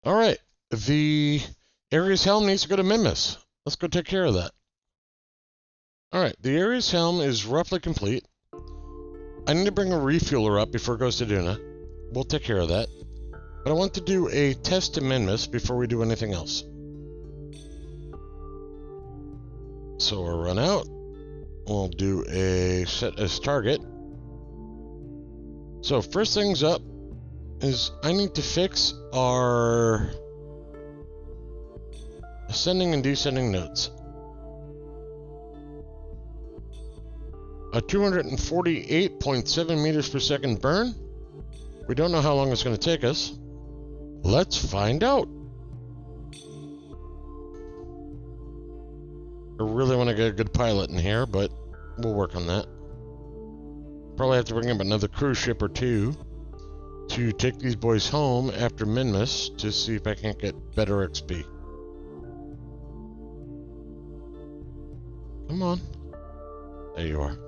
Alright, the Ares Helm needs to go to Minmus. Let's go take care of that. Alright, the Ares Helm is roughly complete. I need to bring a refueler up before it goes to Duna. We'll take care of that. But I want to do a test to Minmus before we do anything else. So we'll run out. We'll do a set as target. So first things up is I need to fix our ascending and descending nodes. A 248.7 meters per second burn. We don't know how long it's going to take us. Let's find out. I really want to get a good pilot in here, but we'll work on that. Probably have to bring up another cruise ship or two to take these boys home after Minmus to see if I can't get better XP. Come on. There you are.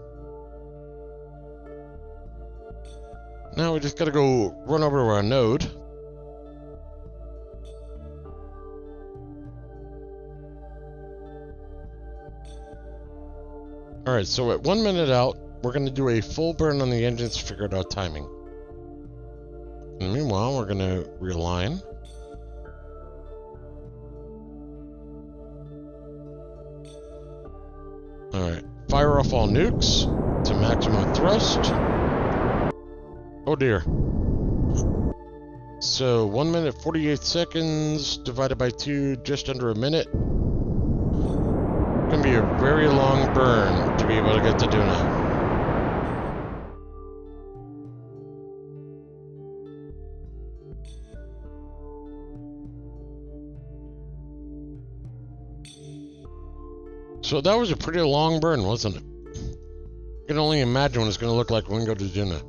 Now we just gotta go run over to our node. Alright, so at 1 minute out, we're gonna do a full burn on the engines to figure out our timing. And meanwhile, we're gonna realign. Alright, fire off all nukes to maximum thrust. Oh dear. So 1 minute 48 seconds divided by 2, just under a minute. Gonna be a very long burn to be able to get to Duna. So that was a pretty long burn, wasn't it? You can only imagine what it's going to look like when we go to Duna.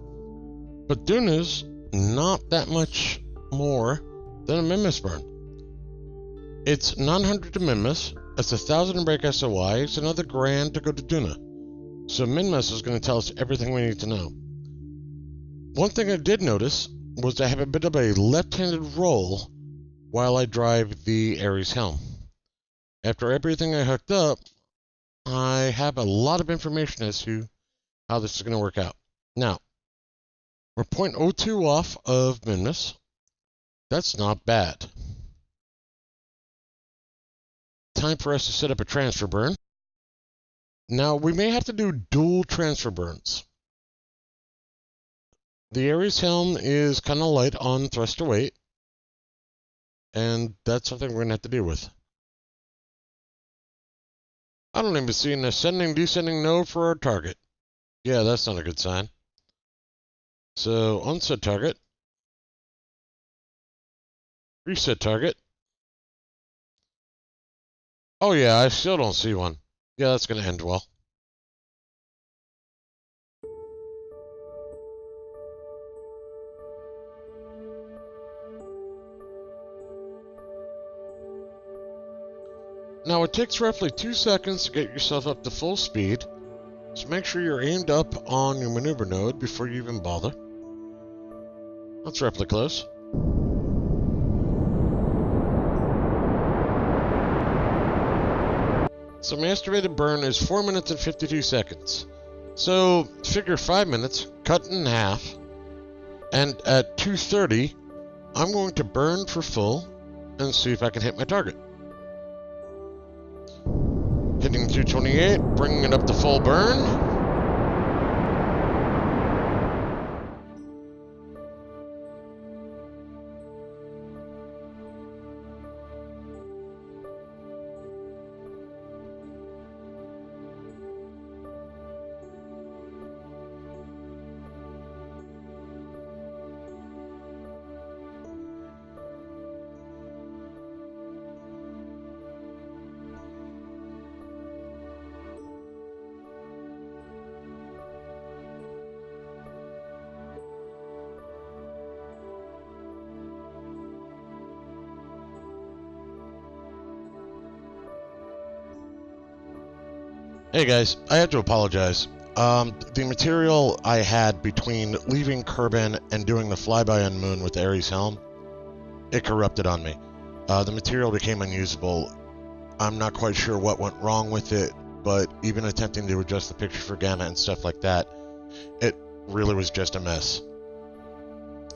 But Duna's not that much more than a Minmus burn. It's 900 to Minmus, it's 1,000 to break SOI, it's another grand to go to Duna. So Minmus is going to tell us everything we need to know. One thing I did notice was I have a bit of a left-handed roll while I drive the Ares Helm. After everything I hooked up, I have a lot of information as to how this is going to work out. Now, we're 0.02 off of Minmus. That's not bad. Time for us to set up a transfer burn. Now, we may have to do dual transfer burns. The Ares Helm is kind of light on thruster weight, and that's something we're going to have to deal with. I don't even see an ascending, descending node for our target. Yeah, that's not a good sign. So, unset target. Reset target. Oh yeah, I still don't see one. Yeah, that's going to end well. Now it takes roughly 2 seconds to get yourself up to full speed, so make sure you're aimed up on your maneuver node before you even bother. That's roughly close. So my estimated burn is 4 minutes and 52 seconds. So figure 5 minutes, cut in half, and at 2:30, I'm going to burn for full and see if I can hit my target. Hitting 228, bringing it up to full burn. Hey guys, I have to apologize. The material I had between leaving Kerbin and doing the flyby on Moon with Ares Helm it corrupted on me. The material became unusable. I'm not quite sure what went wrong with it, but even attempting to adjust the picture for gamma and stuff like that, it really was just a mess.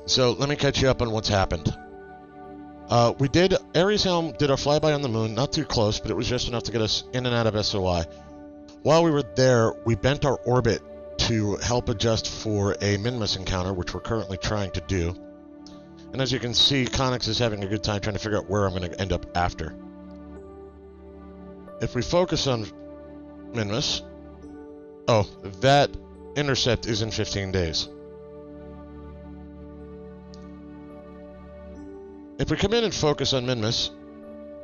So let me catch you up on what's happened. Ares Helm did a flyby on the moon, not too close, but it was just enough to get us in and out of SOI. While we were there, we bent our orbit to help adjust for a Minmus encounter, which we're currently trying to do. And as you can see, Connix is having a good time trying to figure out where I'm going to end up after. If we focus on Minmus... Oh, that intercept is in 15 days. If we come in and focus on Minmus,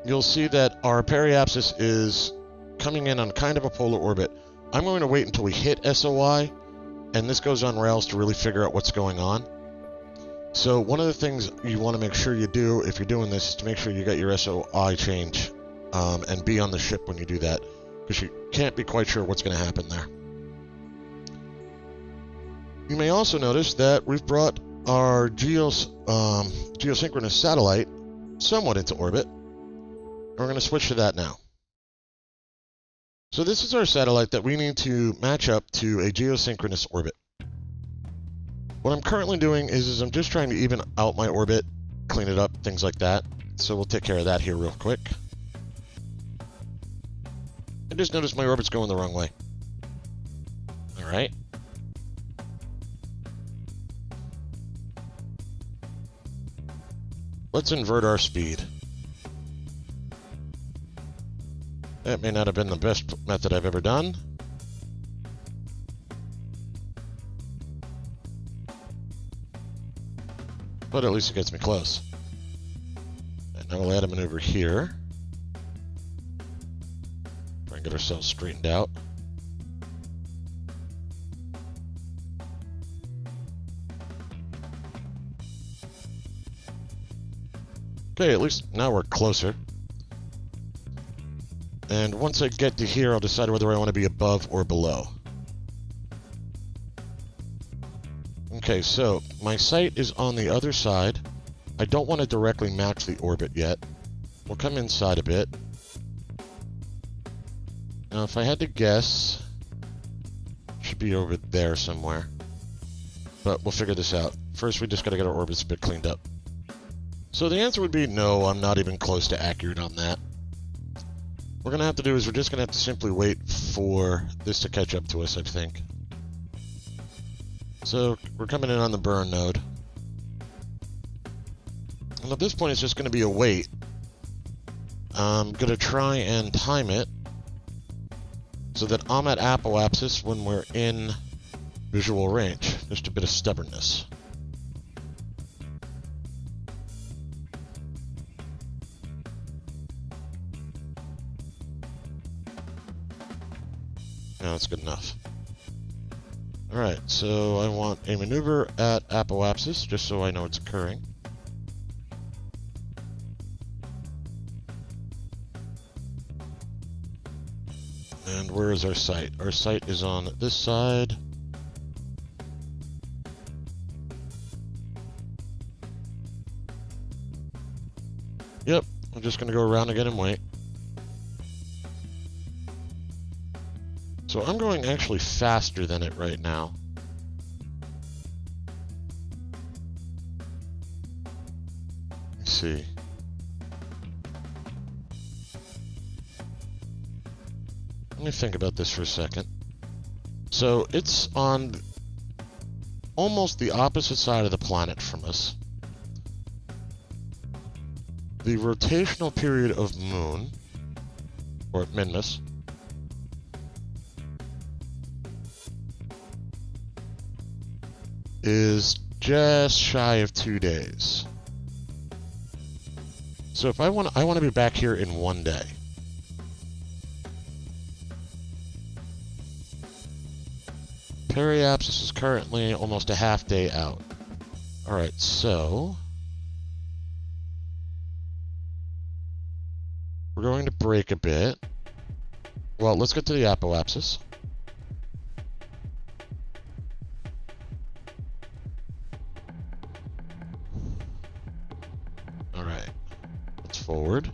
you'll see that our periapsis is coming in on kind of a polar orbit. I'm going to wait until we hit SOI, and this goes on rails to really figure out what's going on. So one of the things you want to make sure you do if you're doing this is to make sure you get your SOI change and be on the ship when you do that, because you can't be quite sure what's going to happen there. You may also notice that we've brought our geosynchronous satellite somewhat into orbit, and we're going to switch to that now. So this is our satellite that we need to match up to a geosynchronous orbit. What I'm currently doing is I'm just trying to even out my orbit, clean it up, things like that. So we'll take care of that here real quick. I just noticed my orbit's going the wrong way. Alright. Let's invert our speed. That may not have been the best method I've ever done. But at least it gets me close. And now we'll add a maneuver here. Try and get ourselves straightened out. Okay, at least now we're closer. And once I get to here, I'll decide whether I want to be above or below. Okay, so my sight is on the other side. I don't want to directly match the orbit yet. We'll come inside a bit. Now, if I had to guess, it should be over there somewhere. But we'll figure this out. First, we just got to get our orbits a bit cleaned up. So the answer would be no, I'm not even close to accurate on that. What we're going to have to do is we're just going to have to simply wait for this to catch up to us, I think. So we're coming in on the burn node. And at this point, it's just going to be a wait. I'm going to try and time it so that I'm at apoapsis when we're in visual range. Just a bit of stubbornness. No, that's good enough. Alright, so I want a maneuver at apoapsis, just so I know it's occurring. And where is our sight? Our sight is on this side. Yep, I'm just going to go around again and wait. So I'm going actually faster than it right now. Let's see. Let me think about this for a second. So it's on almost the opposite side of the planet from us. The rotational period of Moon, or Minmus, is just shy of 2 days. So if I want to be back here in 1 day. Periapsis is currently almost a half day out. Alright, so we're going to break a bit. Well, let's get to the apoapsis. forward.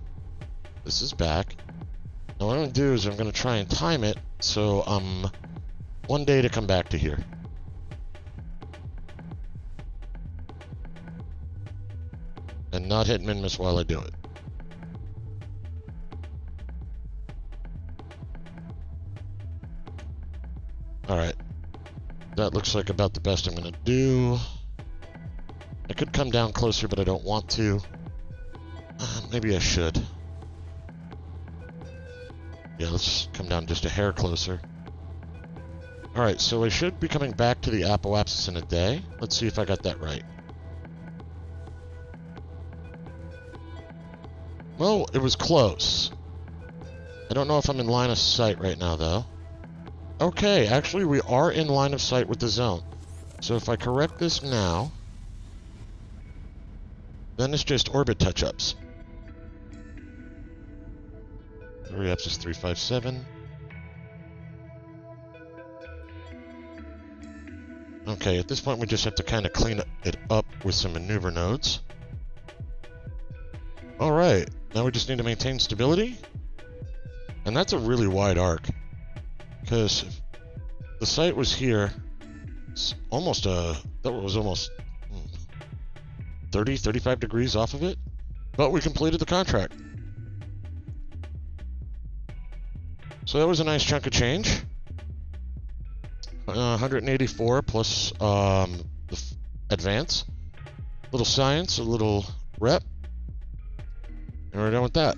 This is back. Now what I'm going to do is I'm going to try and time it so I'm 1 day to come back to here. And not hit Minmus while I do it. Alright. That looks like about the best I'm going to do. I could come down closer, but I don't want to. Maybe I should. Yeah, let's come down just a hair closer. Alright, so I should be coming back to the apoapsis in a day. Let's see if I got that right. Well, it was close. I don't know if I'm in line of sight right now, though. Okay, actually, we are in line of sight with the zone. So if I correct this now, then it's just orbit touch-ups. 3apsis 357. Okay, at this point we just have to kind of clean it up with some maneuver nodes. Alright, now we just need to maintain stability. And that's a really wide arc. Because the site was here, it's almost that was almost 30, 35 degrees off of it. But we completed the contract. So that was a nice chunk of change. 184 plus the advance. A little science, a little rep. And we're done with that.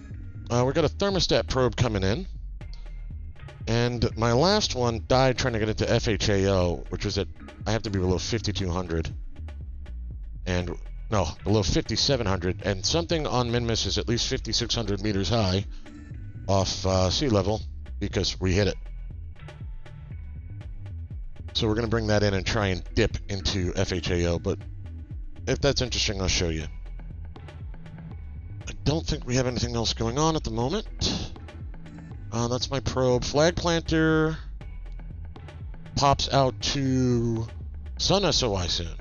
We got a thermostat probe coming in. And my last one died trying to get into FHAO, which was at, I have to be below 5,200. And, no, below 5,700. And something on Minmus is at least 5,600 meters high off sea level because we hit it. So we're going to bring that in and try and dip into FHAO, but if that's interesting, I'll show you. I don't think we have anything else going on at the moment. That's my probe. Flag planter pops out to Sun SOI soon.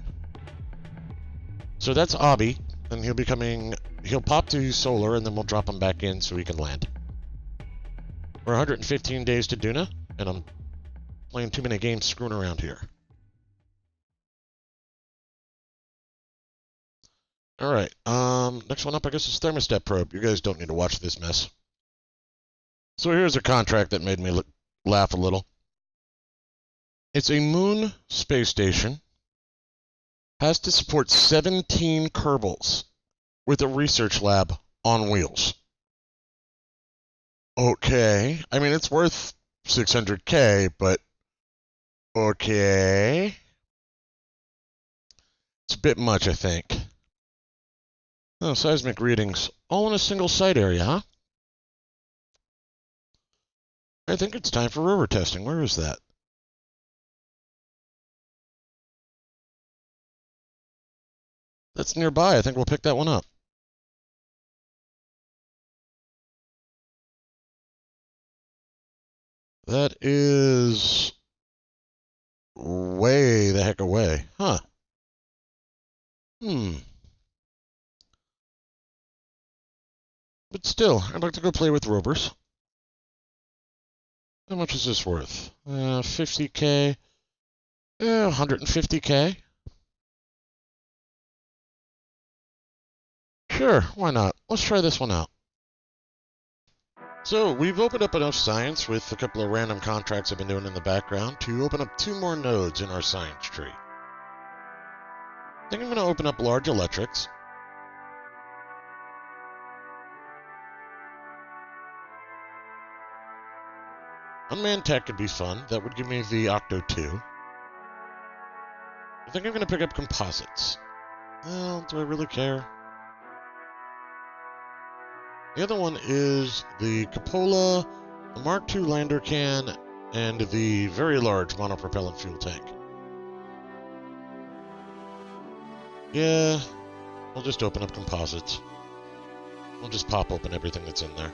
So that's Abby, and he'll pop to solar, and then we'll drop him back in so he can land. We're 115 days to Duna, and I'm playing too many games screwing around here. Alright, next one up I guess is thermostat probe. You guys don't need to watch this mess. So here's a contract that made me laugh a little. It's a moon space station. Has to support 17 Kerbals with a research lab on wheels. Okay. I mean, it's worth 600K, but okay. It's a bit much, I think. Oh, seismic readings. All in a single site area, huh? I think it's time for rover testing. Where is that? That's nearby. I think we'll pick that one up. That is way the heck away. Huh. But still, I'd like to go play with Rovers. How much is this worth? 50K. 150K. Sure, why not? Let's try this one out. So, we've opened up enough science with a couple of random contracts I've been doing in the background to open up 2 more nodes in our science tree. I think I'm going to open up large electrics. Unmanned tech could be fun. That would give me the Octo 2. I think I'm going to pick up composites. Well, do I really care? The other one is the Cupola, the Mark II lander can, and the very large monopropellant fuel tank. Yeah, we'll just open up composites. We'll just pop open everything that's in there.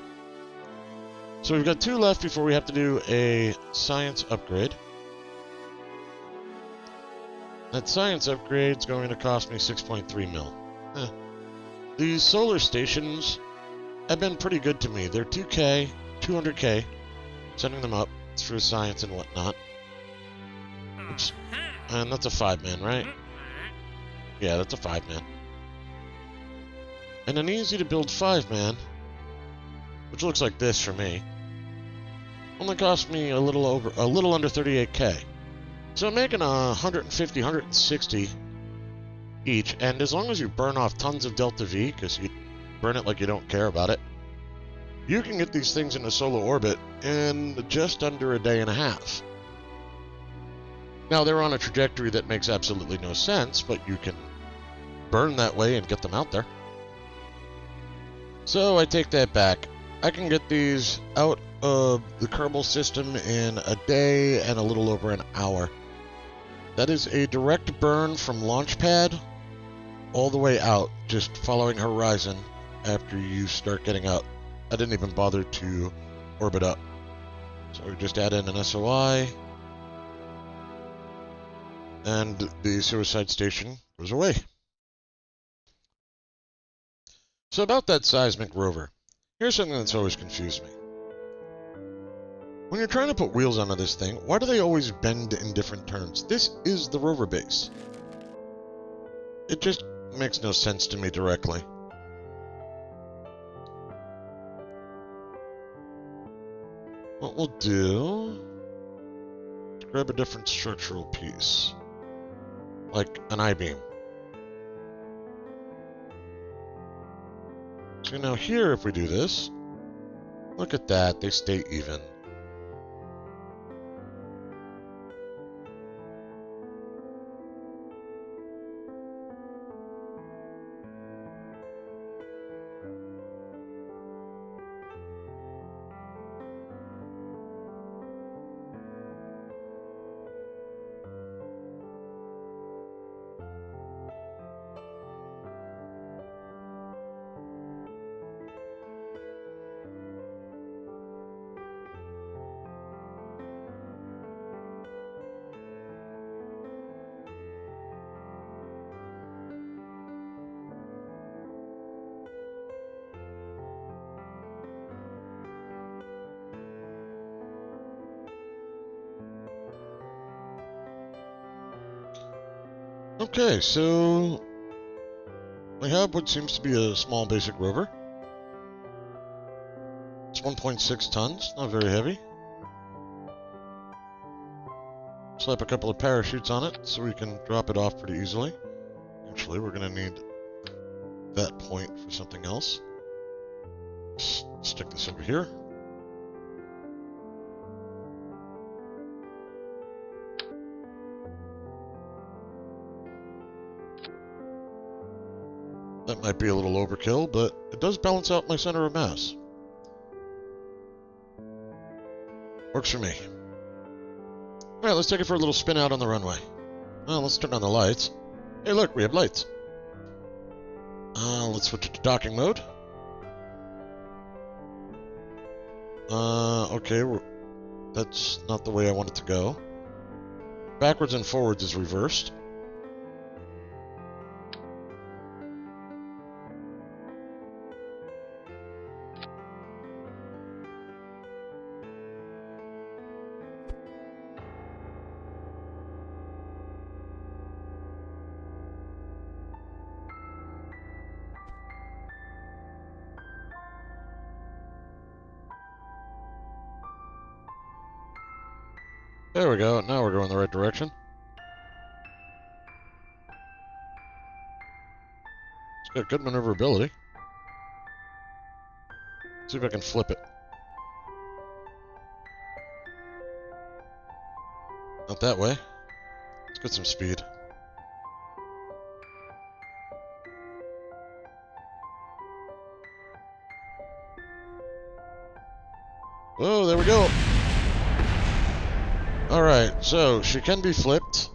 So we've got 2 left before we have to do a science upgrade. That science upgrade's going to cost me 6.3 mil. These solar stations have been pretty good to me. They're 2K, 200K, sending them up through science and whatnot. And that's a 5-man, right? Yeah, that's a 5-man. And an easy to build 5-man, which looks like this for me, only cost me a little under 38K. So I'm making 150, 160 each, and as long as you burn off tons of Delta V, because you burn it like you don't care about it, you can get these things into solar orbit in just under a day and a half. Now, they're on a trajectory that makes absolutely no sense, but you can burn that way and get them out there. So I take that back. I can get these out of the Kerbal system in a day and a little over an hour. That is a direct burn from launch pad all the way out, just following horizon after you start getting out. I didn't even bother to orbit up. So we just add in an SOI, and the suicide station goes away. So about that seismic rover, here's something that's always confused me. When you're trying to put wheels onto this thing, why do they always bend in different turns? This is the rover base. It just makes no sense to me directly. What we'll do is grab a different structural piece, like an I-beam. So now here, if we do this, look at that, they stay even. Okay, so we have what seems to be a small basic rover. It's 1.6 tons, not very heavy. Slap a couple of parachutes on it so we can drop it off pretty easily. Actually, we're going to need that point for something else. Stick this over here. That might be a little overkill, but it does balance out my center of mass. Works for me. Alright, let's take it for a little spin out on the runway. Well, let's turn on the lights. Hey look, we have lights. Let's switch it to docking mode. Okay, that's not the way I want it to go. Backwards and forwards is reversed. There we go, now we're going the right direction. It's got good maneuverability. See if I can flip it. Not that way. Let's get some speed. Whoa, there we go. Alright, so she can be flipped.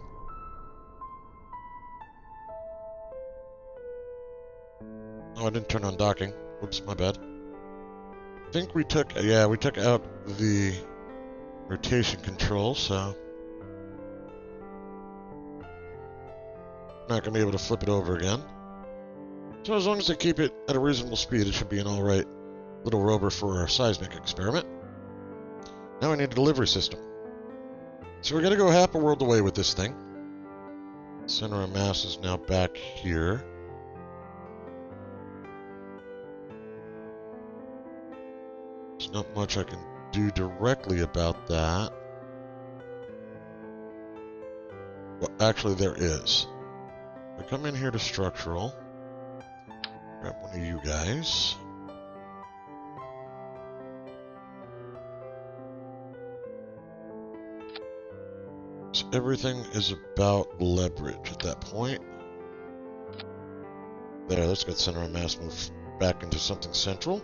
Oh, I didn't turn on docking. Whoops, my bad. I think we took out the rotation control, so not going to be able to flip it over again. So as long as I keep it at a reasonable speed, it should be an alright little rover for our seismic experiment. Now we need a delivery system. So we gotta go half a world away with this thing. Center of mass is now back here. There's not much I can do directly about that. Well, actually there is. I come in here to structural. Grab one of you guys. So everything is about leverage at that point. There, let's get center of mass move back into something central.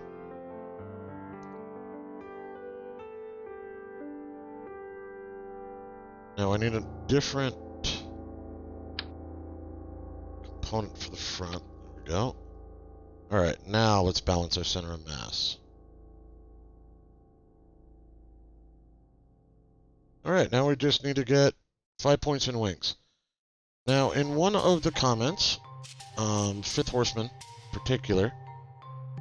Now I need a different component for the front. There we go. Alright, now let's balance our center of mass. Alright, now we just need to get 5 points in wings. Now, in one of the comments, Fifth Horseman in particular,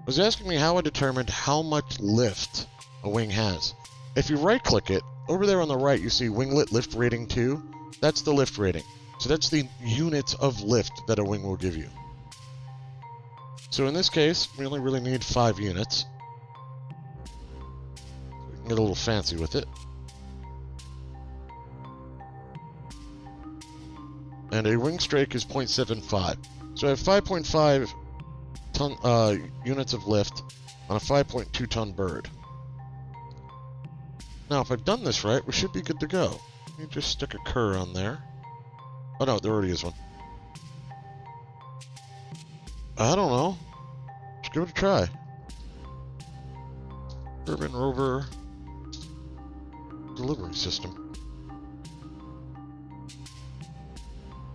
was asking me how I determined how much lift a wing has. If you right-click it, over there on the right you see Winglet Lift Rating 2. That's the lift rating. So that's the units of lift that a wing will give you. So in this case, we only really need 5 units. We can get a little fancy with it. And a wing strake is 0.75. So I have 5.5 ton units of lift on a 5.2 ton bird. Now, if I've done this right, we should be good to go. Let me just stick a cur on there. Oh no, there already is one. I don't know. Let's give it a try. Kerbin Rover delivery system.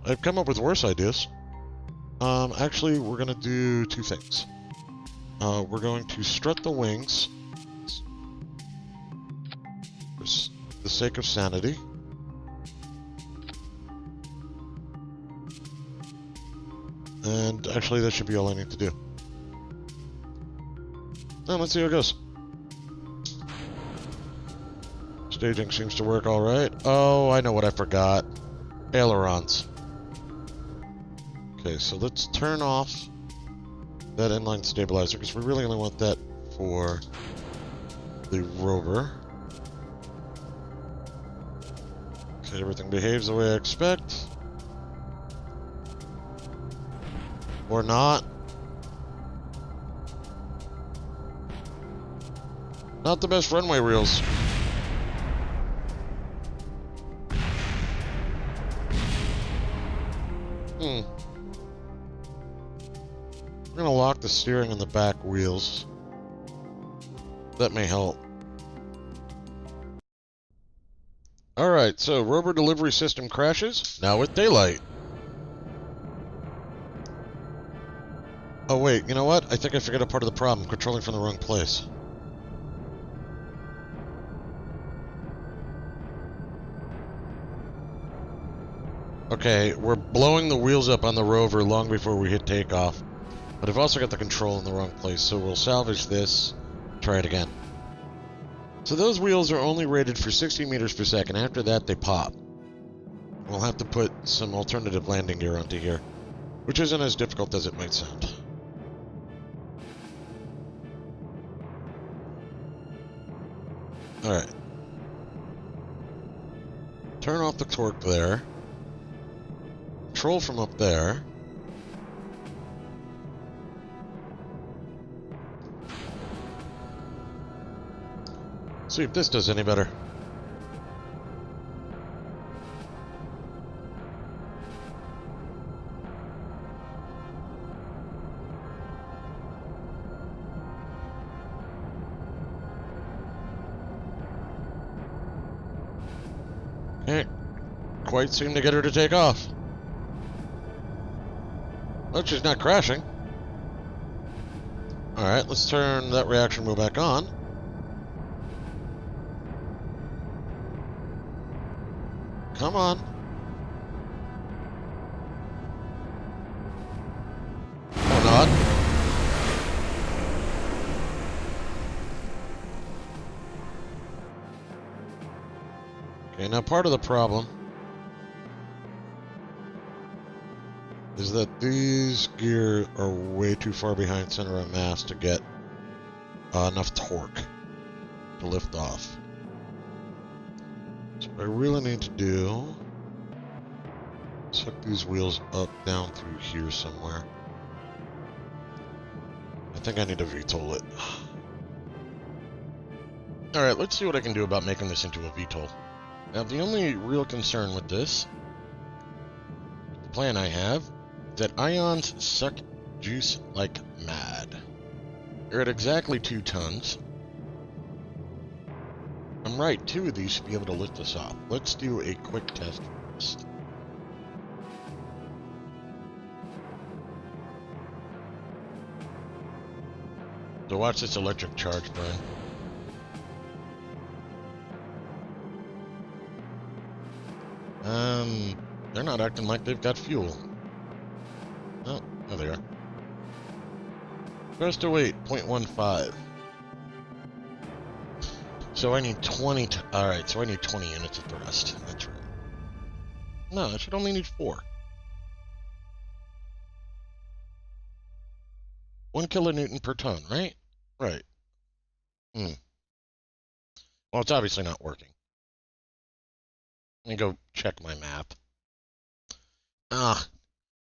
I've come up with worse ideas. Actually, we're going to do 2 things. We're going to strut the wings for the sake of sanity. And actually, that should be all I need to do. Now, let's see how it goes. Staging seems to work all right. Oh, I know what I forgot. Ailerons. Okay, so let's turn off that inline stabilizer, because we really only want that for the rover. Okay, everything behaves the way I expect. Or not. Not the best runway reels. I'm gonna lock the steering in the back wheels. That may help. Alright, so Rover delivery system crashes, now with daylight. Oh wait, you know what? I think I figured out part of the problem, controlling from the wrong place. Okay, we're blowing the wheels up on the Rover long before we hit takeoff. But I've also got the control in the wrong place, so we'll salvage this, try it again. So those wheels are only rated for 60 meters per second. After that, they pop. We'll have to put some alternative landing gear onto here, which isn't as difficult as it might sound. Alright. Turn off the torque there. Control from up there. See if this does any better. Can't quite seem to get her to take off. Well, she's not crashing. Alright, let's turn that reaction wheel back on. Come on. Or not. now part of the problem is that these gear are way too far behind center of mass to get enough torque to lift off. So what I really need to do is hook these wheels up, down through here somewhere. I think I need to VTOL it. Alright, let's see what I can do about making this into a VTOL. Now, the only real concern with this, the plan I have, is that ions suck juice like mad. They're at exactly 2 tons. I'm right, 2 of these should be able to lift us off. Let's do a quick test first. So watch this electric charge burn. They're not acting like they've got fuel. Oh, there they are. Thrust to weight, 0.15. So I need 20, alright, so I need 20 units of thrust. That's right. No, I should only need 4. 1 kilonewton per ton, right? Right. Well, it's obviously not working. Let me go check my map.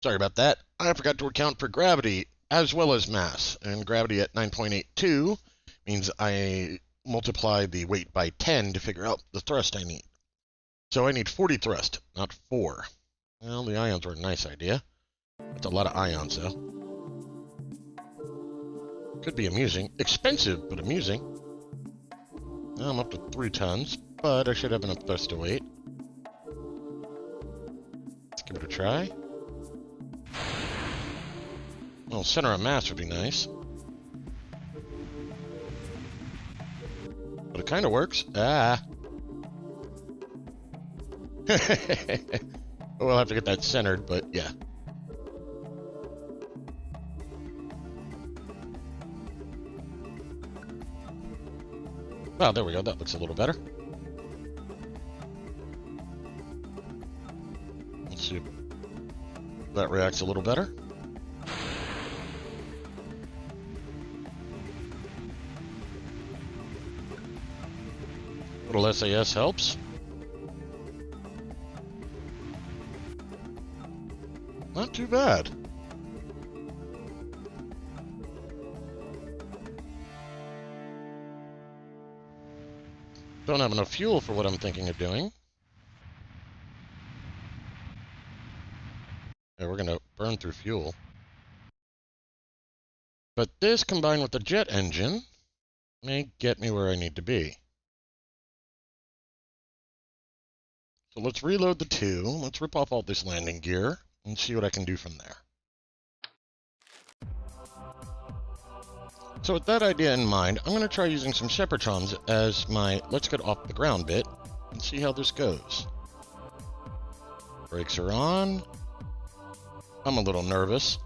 Sorry about that. I forgot to account for gravity as well as mass. And gravity at 9.82 means I multiply the weight by 10 to figure out the thrust I need. So I need 40 thrust, not 4. Well, the ions were a nice idea. That's a lot of ions, though. Could be amusing. Expensive, but amusing. Now I'm up to 3 tons, but I should have enough thrust to weight. Let's give it a try. Well, center of mass would be nice. But it kind of works. Ah. We'll have to get that centered, but yeah. Oh, there we go. That looks a little better. Let's see if that reacts a little better. A little SAS helps. Not too bad. Don't have enough fuel for what I'm thinking of doing. Yeah, we're going to burn through fuel. But this, combined with the jet engine, may get me where I need to be. So let's reload the 2. Let's rip off all this landing gear and see what I can do from there. So with that idea in mind, I'm going to try using some Shephertrons as my let's get off the ground bit and see how this goes. Brakes are on. I'm a little nervous.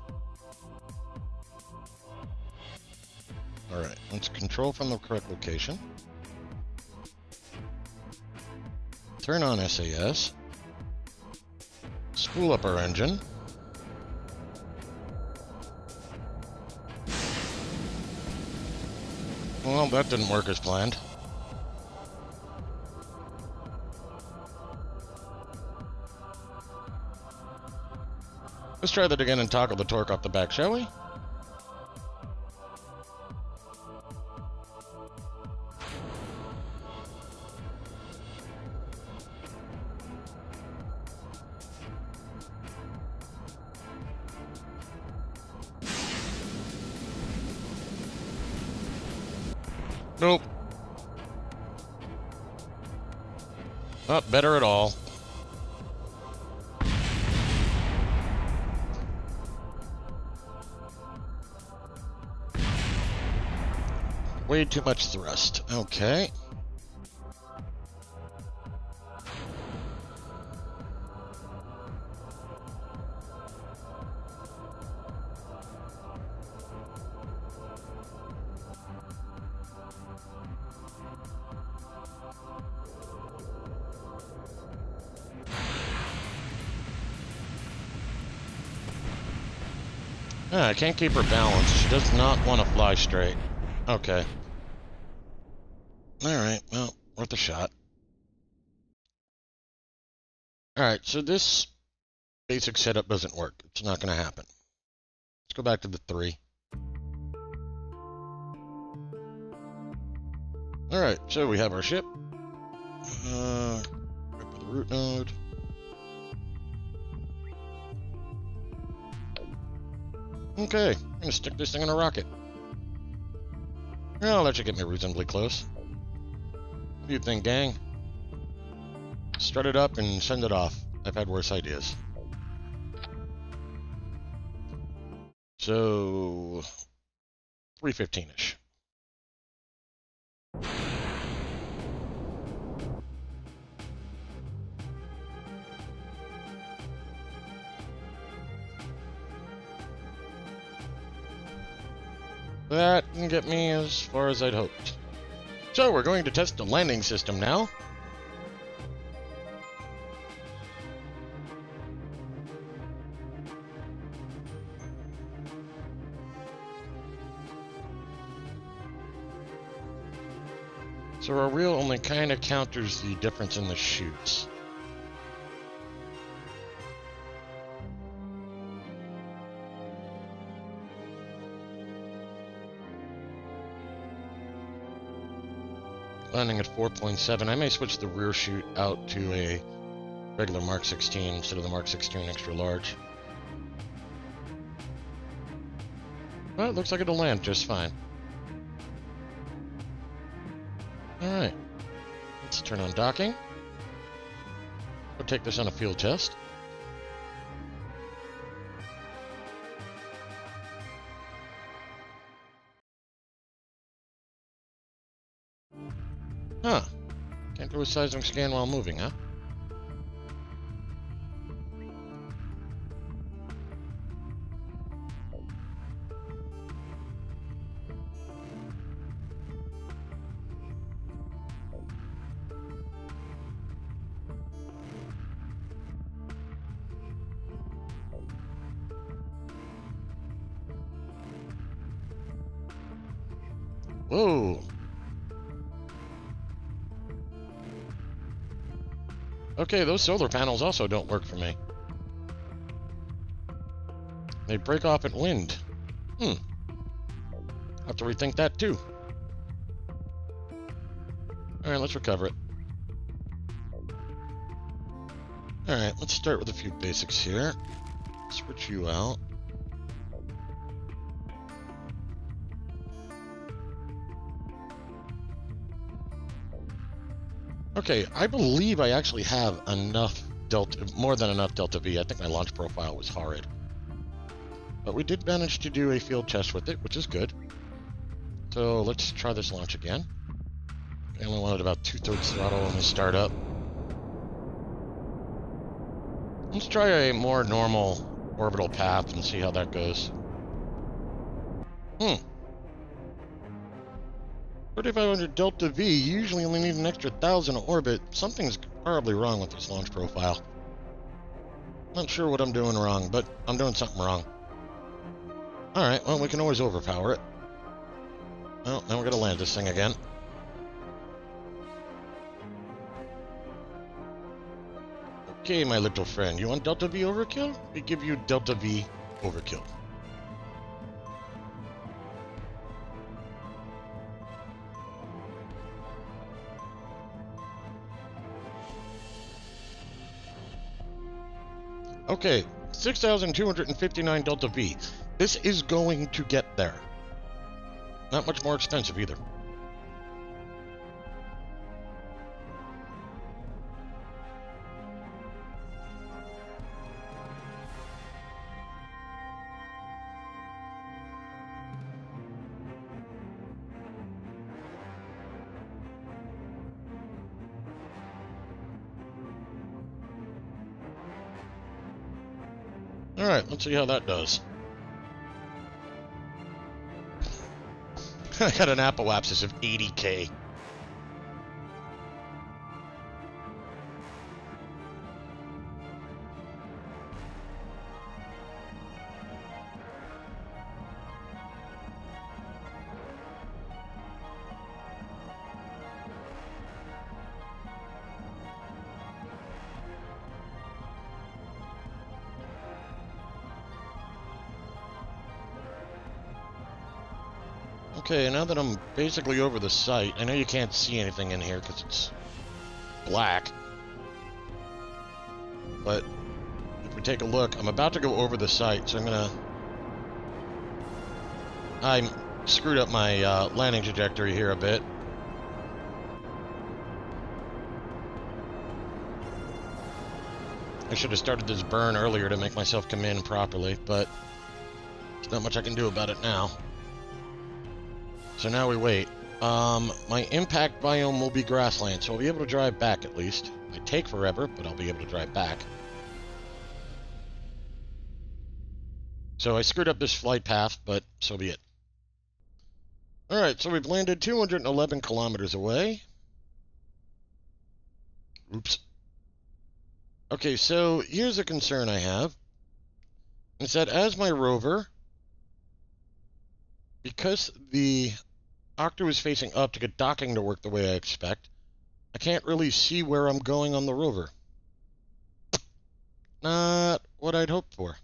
Alright, let's control from the correct location. Turn on SAS. Spool up our engine. Well, that didn't work as planned. Let's try that again and toggle the torque off the back, shall we? Nope. Not better at all. Way too much thrust. Okay. Ah, I can't keep her balanced. She does not want to fly straight. Okay. Alright, well, worth a shot. Alright, so this basic setup doesn't work. It's not going to happen. Let's go back to the 3. Alright, so we have our ship. Right for the root node. Okay, I'm gonna stick this thing in a rocket. Well, that should get me reasonably close. What do you think, gang? Strut it up and send it off. I've had worse ideas. So, 3:15-ish. That can get me as far as I'd hoped. So we're going to test the landing system now. So our wheel only kind of counters the difference in the chutes. Landing at 4.7. I may switch the rear chute out to a regular Mark 16 instead of the Mark 16 extra large. Well, it looks like it'll land just fine. Alright. Let's turn on docking. We'll take this on a field test. Huh. Can't do a seismic scan while moving, huh? Whoa. Okay, those solar panels also don't work for me. They break off at wind. I'll have to rethink that too. Alright, let's recover it. Alright, let's start with a few basics here. Switch you out. Okay, I believe I actually have enough more than enough Delta V. I think my launch profile was horrid. But we did manage to do a field test with it, which is good. So let's try this launch again. I only wanted about 2/3 throttle when we start up. Let's try a more normal orbital path and see how that goes. 3500 Delta V, you usually only need an extra 1,000 orbit. Something's horribly wrong with this launch profile. Not sure what I'm doing wrong, but I'm doing something wrong. Alright, well, we can always overpower it. Well, now we're gonna land this thing again. Okay, my little friend, you want Delta V overkill? We give you Delta V overkill. Okay, 6,259 Delta V. This is going to get there. Not much more expensive either. Alright, let's see how that does. I got an apoapsis of 80K. Okay, now that I'm basically over the site, I know you can't see anything in here because it's black. But if we take a look, I'm about to go over the site, so I screwed up my landing trajectory here a bit. I should have started this burn earlier to make myself come in properly, but there's not much I can do about it now. So now we wait. My impact biome will be grassland, so I'll be able to drive back at least. It might take forever, but I'll be able to drive back. So I screwed up this flight path, but so be it. Alright, so we've landed 211 kilometers away. Oops. Okay, so here's a concern I have. It's that as my rover, because the Octo is facing up to get docking to work the way I expect, I can't really see where I'm going on the rover. Not what I'd hoped for.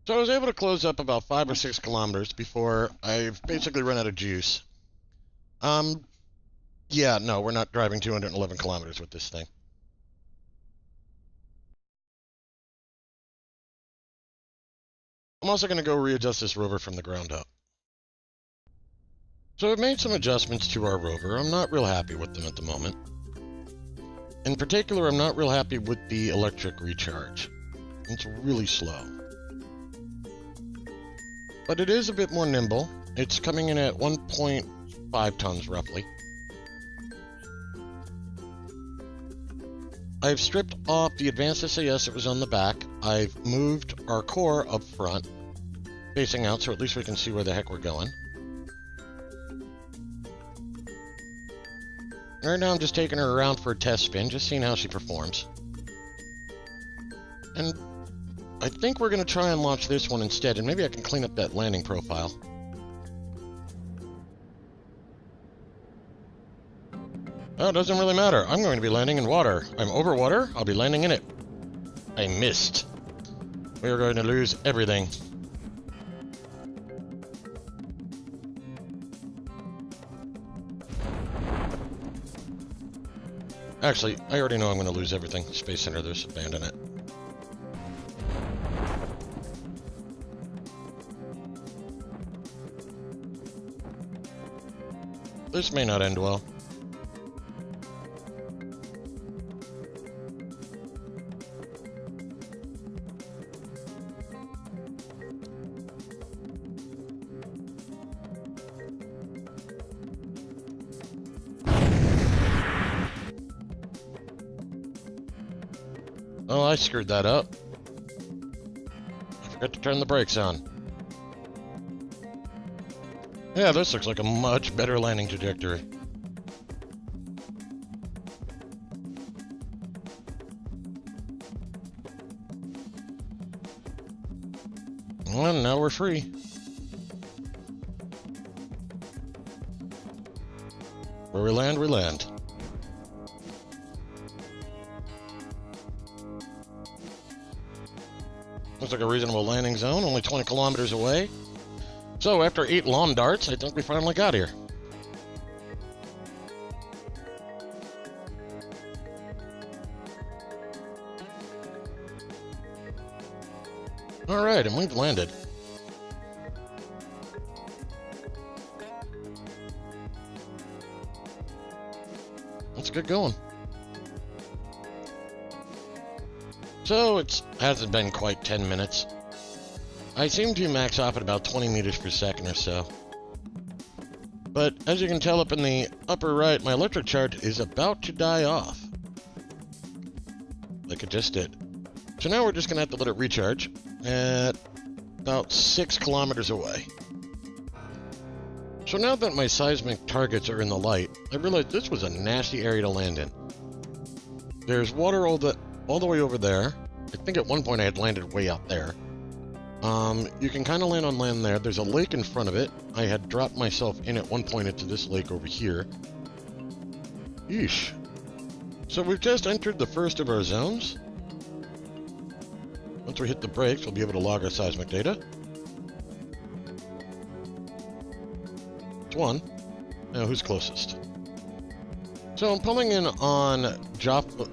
So I was able to close up about 5 or 6 kilometers before I've basically run out of juice. Yeah, no, we're not driving 211 kilometers with this thing. I'm also going to go readjust this rover from the ground up. So I've made some adjustments to our rover. I'm not real happy with them at the moment. In particular, I'm not real happy with the electric recharge. It's really slow. But it is a bit more nimble. It's coming in at 1.5 tons roughly. I've stripped off the advanced SAS that was on the back. I've moved our core up front, facing out, so at least we can see where the heck we're going. Right now I'm just taking her around for a test spin, just seeing how she performs. And I think we're going to try and launch this one instead, and maybe I can clean up that landing profile. Oh, it doesn't really matter. I'm going to be landing in water. I'm over water. I'll be landing in it. I missed. We are going to lose everything. Actually, I already know I'm going to lose everything. Space Center, just abandon it. This may not end well. Oh, I screwed that up. I forgot to turn the brakes on. Yeah, this looks like a much better landing trajectory. Well, now we're free. Where we land, we land. Looks like a reasonable landing zone, only 20 kilometers away. So after 8 lawn darts, I think we finally got here. Alright, and we've landed. Let's get going. So it hasn't been quite 10 minutes. I seem to max off at about 20 meters per second or so. But as you can tell up in the upper right, my electric charge is about to die off. Like it just did. So now we're just going to have to let it recharge at about 6 kilometers away. So now that my seismic targets are in the light, I realized this was a nasty area to land in. There's water all the way over there. I think at one point I had landed way out there. You can kind of land on land there. There's a lake in front of it. I had dropped myself in at one point into this lake over here. Yeesh. So we've just entered the first of our zones. Once we hit the brakes, we'll be able to log our seismic data. It's one. Now, who's closest? So I'm pulling in on Joffley's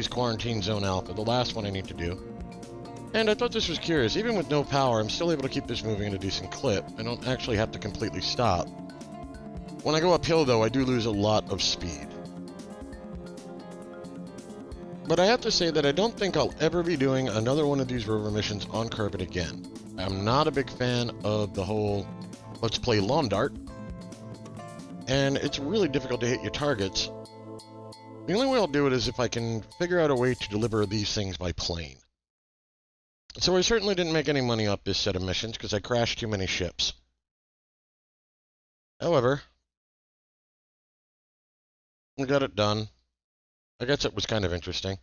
Quarantine Zone Alpha, the last one I need to do. And I thought this was curious. Even with no power, I'm still able to keep this moving at a decent clip. I don't actually have to completely stop. When I go uphill, though, I do lose a lot of speed. But I have to say that I don't think I'll ever be doing another one of these rover missions on Kerbin again. I'm not a big fan of the whole let's play lawn dart. And it's really difficult to hit your targets. The only way I'll do it is if I can figure out a way to deliver these things by plane. So I certainly didn't make any money off this set of missions because I crashed too many ships. However, we got it done. I guess it was kind of interesting.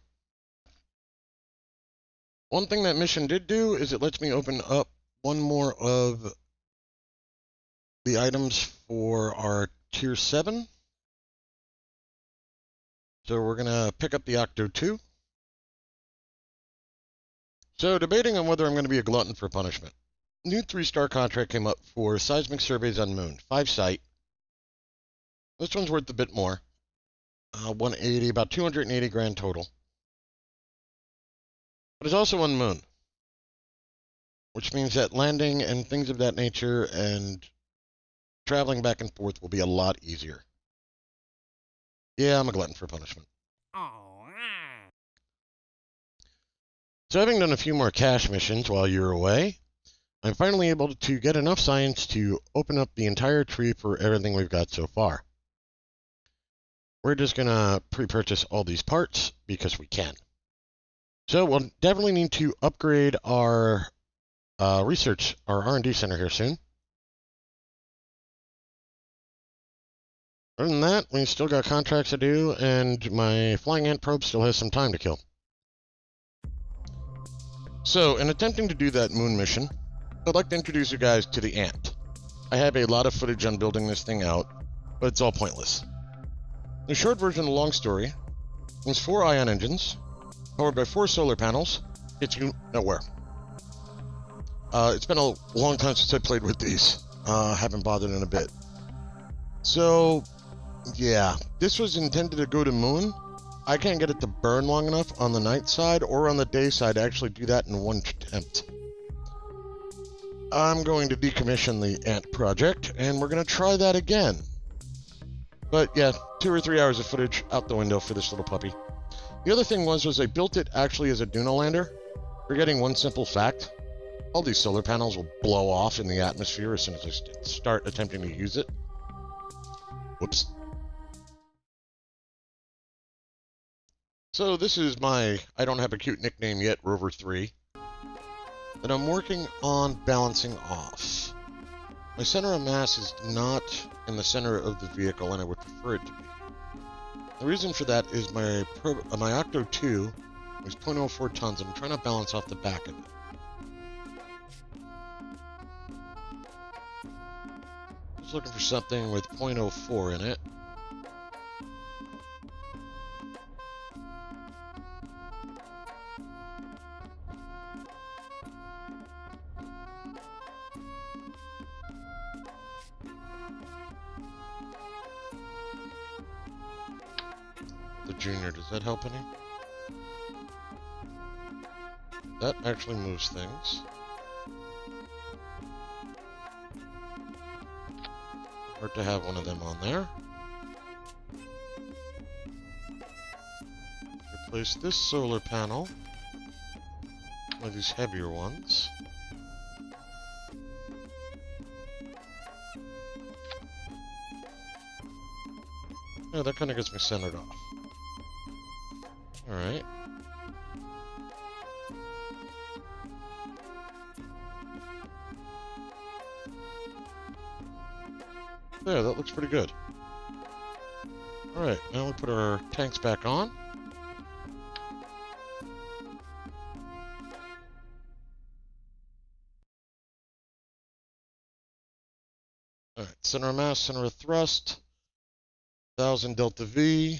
One thing that mission did do is it lets me open up one more of the items for our Tier 7. So we're going to pick up the Octo 2. So debating on whether I'm going to be a glutton for punishment. New 3-star contract came up for seismic surveys on Moon. 5 site. This one's worth a bit more. 180, about 280 grand total. But it's also on Moon. Which means that landing and things of that nature and traveling back and forth will be a lot easier. Yeah, I'm a glutton for punishment. So having done a few more cash missions while you're away, I'm finally able to get enough science to open up the entire tree for everything we've got so far. We're just going to pre-purchase all these parts because we can. So we'll definitely need to upgrade our research, our R&D center here soon. Other than that, we still got contracts to do, and my flying ant probe still has some time to kill. So, in attempting to do that moon mission, I'd like to introduce you guys to the ant. I have a lot of footage on building this thing out, but it's all pointless. The short version of the long story is 4 ion engines, powered by 4 solar panels, gets you nowhere. It's been a long time since I played with these. Haven't bothered in a bit. So, yeah, this was intended to go to moon. I can't get it to burn long enough on the night side or on the day side to actually do that in one attempt. I'm going to decommission the ant project, and we're going to try that again. But yeah, 2 or 3 hours of footage out the window for this little puppy. The other thing was I built it actually as a Duna lander, forgetting one simple fact. All these solar panels will blow off in the atmosphere as soon as I start attempting to use it. Whoops. So this is my, I don't have a cute nickname yet, Rover 3, that I'm working on balancing off. My center of mass is not in the center of the vehicle, and I would prefer it to be. The reason for that is my Octo 2 is 0.04 tons, and I'm trying to balance off the back of it. Just looking for something with 0.04 in it. The Junior, does that help any? That actually moves things. Hard to have one of them on there. Replace this solar panel with these heavier ones. Yeah, that kind of gets me centered off. Alright. There, that looks pretty good. Alright, now we put our tanks back on. Alright, center of mass, center of thrust. 1000 delta V.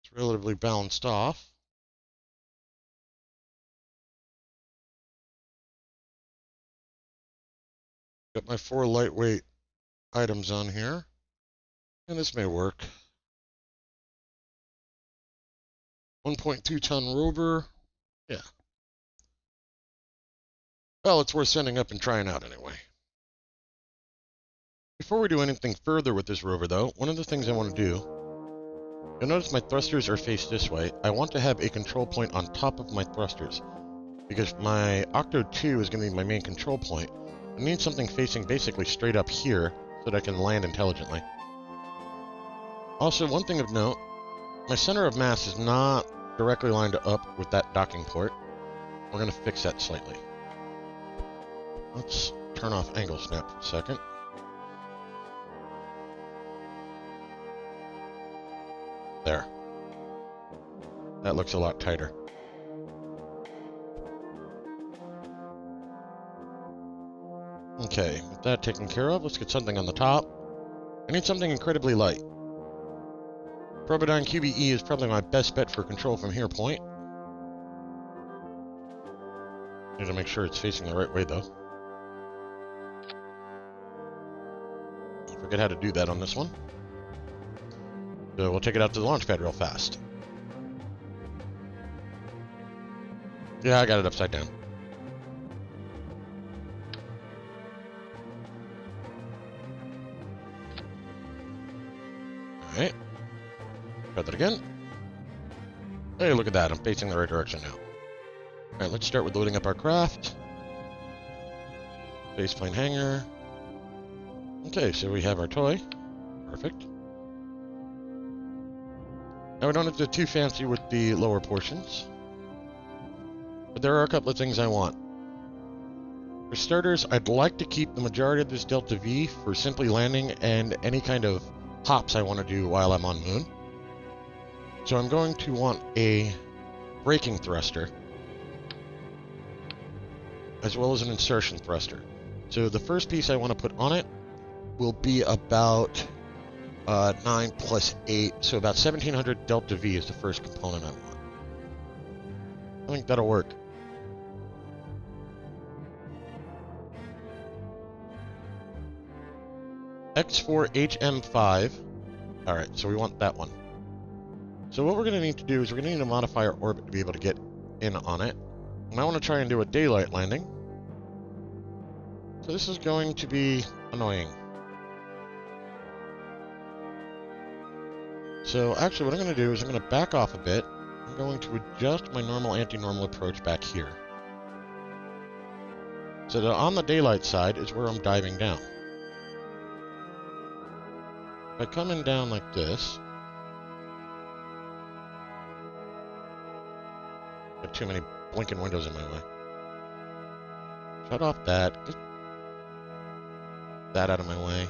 It's relatively balanced off. Got my 4 lightweight items on here. And this may work. 1.2 ton Rover. Yeah. Well, it's worth sending up and trying out anyway. Before we do anything further with this rover, though, one of the things I want to do, you'll notice my thrusters are faced this way. I want to have a control point on top of my thrusters, because my Octo 2 is going to be my main control point. I need something facing basically straight up here so that I can land intelligently. Also, one thing of note, my center of mass is not directly lined up with that docking port. We're going to fix that slightly. Let's turn off angle snap for a second. There. That looks a lot tighter. Okay, with that taken care of, let's get something on the top. I need something incredibly light. Probodyne QBE is probably my best bet for control from here point. Need to make sure it's facing the right way, though. I forget how to do that on this one. So we'll take it out to the launch pad real fast. Yeah, I got it upside down. Alright. Try that again. Hey, look at that. I'm facing the right direction now. Alright, let's start with loading up our craft. Baseplane hangar. Okay, so we have our toy. Perfect. Now we don't have to get too fancy with the lower portions. But there are a couple of things I want. For starters, I'd like to keep the majority of this Delta V for simply landing and any kind of hops I want to do while I'm on Moon. So I'm going to want a braking thruster, as well as an insertion thruster. So the first piece I want to put on it will be about 9 plus 8, so about 1700 Delta V is the first component I want. I think that'll work. X4HM5. Alright, so we want that one. So what we're going to need to do is we're going to need to modify our orbit to be able to get in on it. And I want to try and do a daylight landing. So this is going to be annoying. So actually what I'm going to do is I'm going to back off a bit. I'm going to adjust my normal anti-normal approach back here. So that on the daylight side is where I'm diving down. If I come in down like this, got too many blinking windows in my way. Shut off that. Get that out of my way.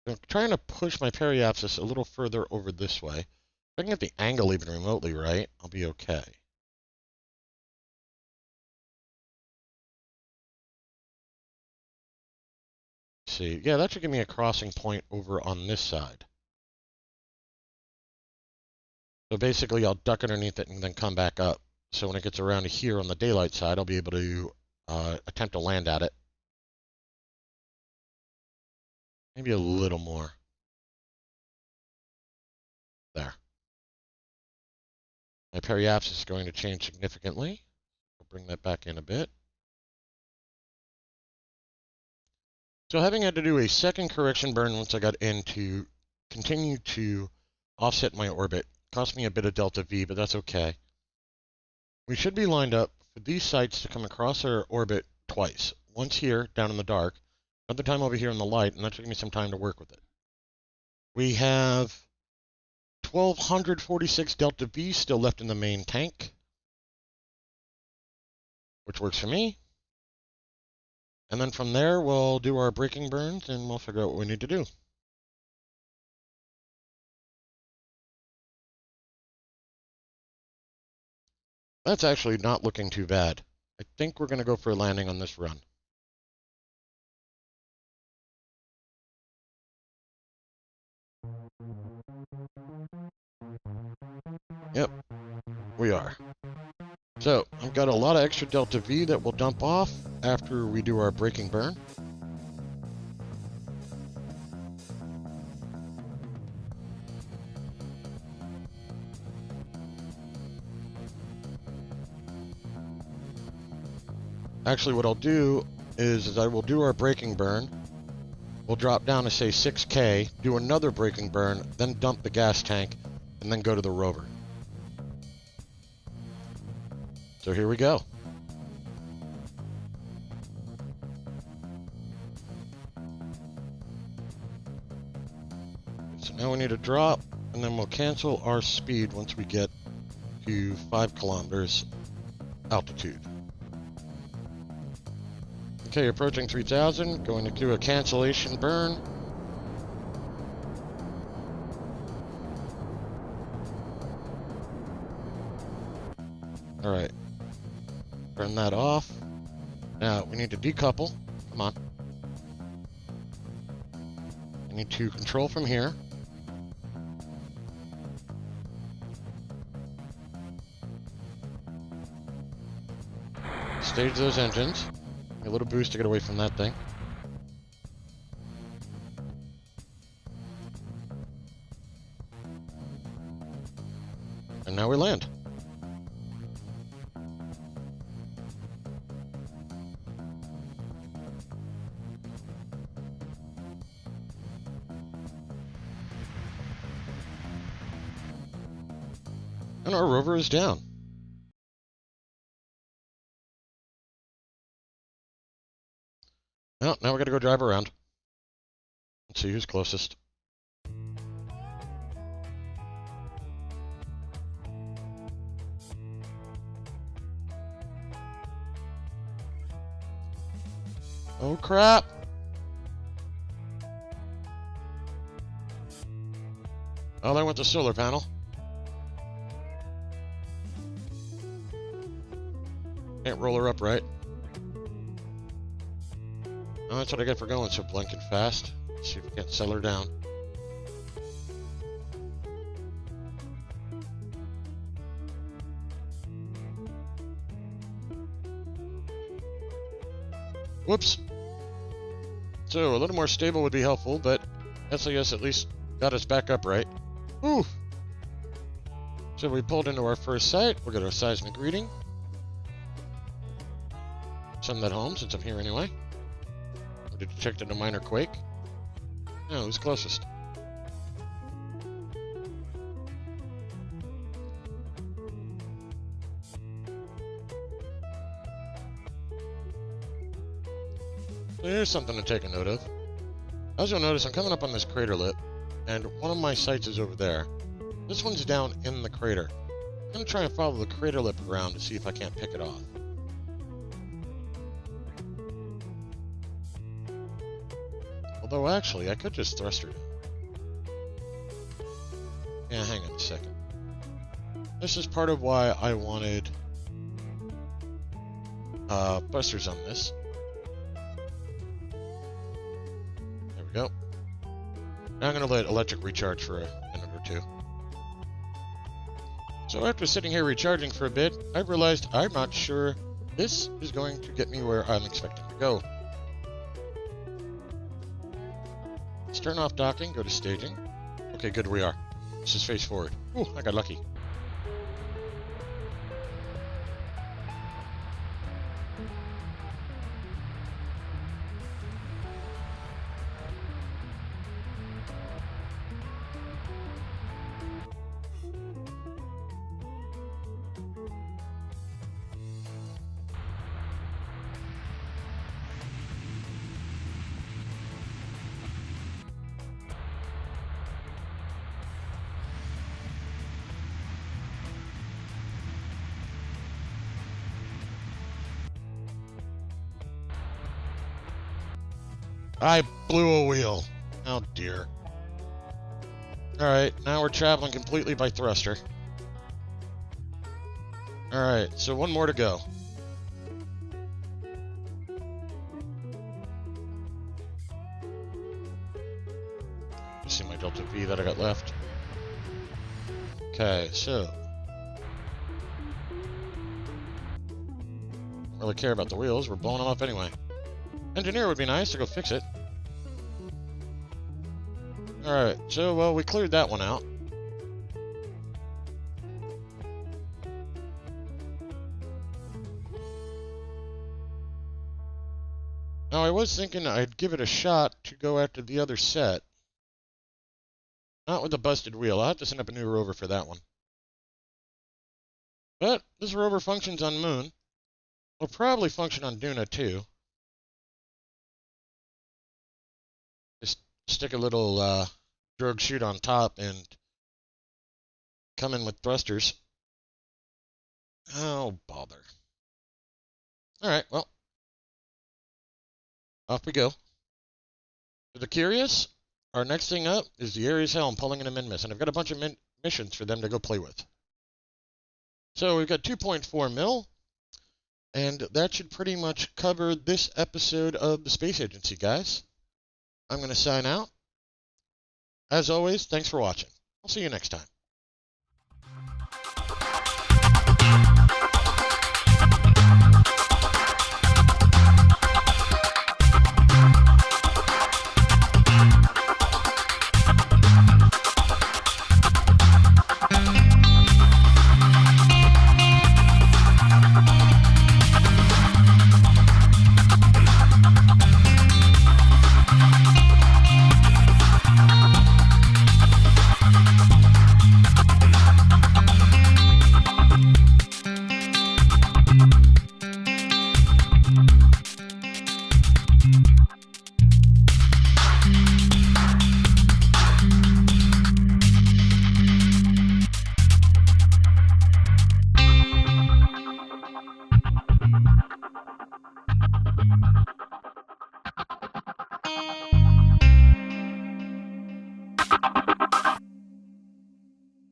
I'm trying to push my periapsis a little further over this way. If I can get the angle even remotely right, I'll be okay. See, yeah, that should give me a crossing point over on this side. So basically, I'll duck underneath it and then come back up. So when it gets around to here on the daylight side, I'll be able to attempt to land at it. Maybe a little more. There. My periapsis is going to change significantly. I'll bring that back in a bit. So having had to do a second correction burn once I got in to continue to offset my orbit, cost me a bit of Delta V, but that's okay. We should be lined up for these sites to come across our orbit twice. Once here, down in the dark, another time over here in the light, and that took me some time to work with it. We have 1246 Delta V still left in the main tank, which works for me. And then from there, we'll do our braking burns, and we'll figure out what we need to do. That's actually not looking too bad. I think we're going to go for a landing on this run. Yep, we are. So, I've got a lot of extra delta V that will dump off after we do our braking burn. Actually, what I'll do is I will do our braking burn. We'll drop down to, say, 6K, do another braking burn, then dump the gas tank, and then go to the Rover. So here we go. So now we need to drop, and then we'll cancel our speed once we get to 5 kilometers altitude. Okay, approaching 3,000, going to do a cancellation burn. Alright. Turn that off. Now, we need to decouple. Come on. We need to control from here. Stage those engines. A little boost to get away from that thing. And now we land. And our rover is down. Well, now we gotta go drive around. Let's see who's closest. Oh crap! Oh, there went the solar panel. Can't roll her up right. Oh, that's what I get for going so blinking fast. Let's see if we can't settle her down. Whoops. So, a little more stable would be helpful, but SAS at least got us back up right. Whew. So we pulled into our first site. We'll get our seismic reading. Send that home since I'm here anyway. We detected a minor quake. Oh, who's closest? So here's something to take a note of. As you'll notice, I'm coming up on this crater lip, and one of my sites is over there. This one's down in the crater. I'm going to try and follow the crater lip around to see if I can't pick it off. Although, actually, I could just thrust her down. Yeah, hang on a second. This is part of why I wanted thrusters on this. There we go. Now I'm going to let electric recharge for a minute or two. So after sitting here recharging for a bit, I realized I'm not sure this is going to get me where I'm expecting to go. Let's turn off docking, go to staging. Okay, good, we are. This is face forward. Ooh, I got lucky. I blew a wheel. Oh dear. Alright, now we're traveling completely by thruster. Alright, so one more to go. Let's see my delta V that I got left. Okay, so Don't really care about the wheels. We're blowing them up anyway. Engineer would be nice to go fix it. Alright, so, well, we cleared that one out. Now, I was thinking I'd give it a shot to go after the other set. Not with the busted wheel. I'll have to send up a new rover for that one. But this rover functions on Moon. Will probably function on Duna, too. Just stick a little drogue chute on top and come in with thrusters. Oh, bother. Alright, well. Off we go. For the curious, our next thing up is the Ares Helm pulling in a Minmus, and I've got a bunch of missions for them to go play with. So we've got 2.4 mil, and that should pretty much cover this episode of the Space Agency, guys. I'm going to sign out. As always, thanks for watching. I'll see you next time.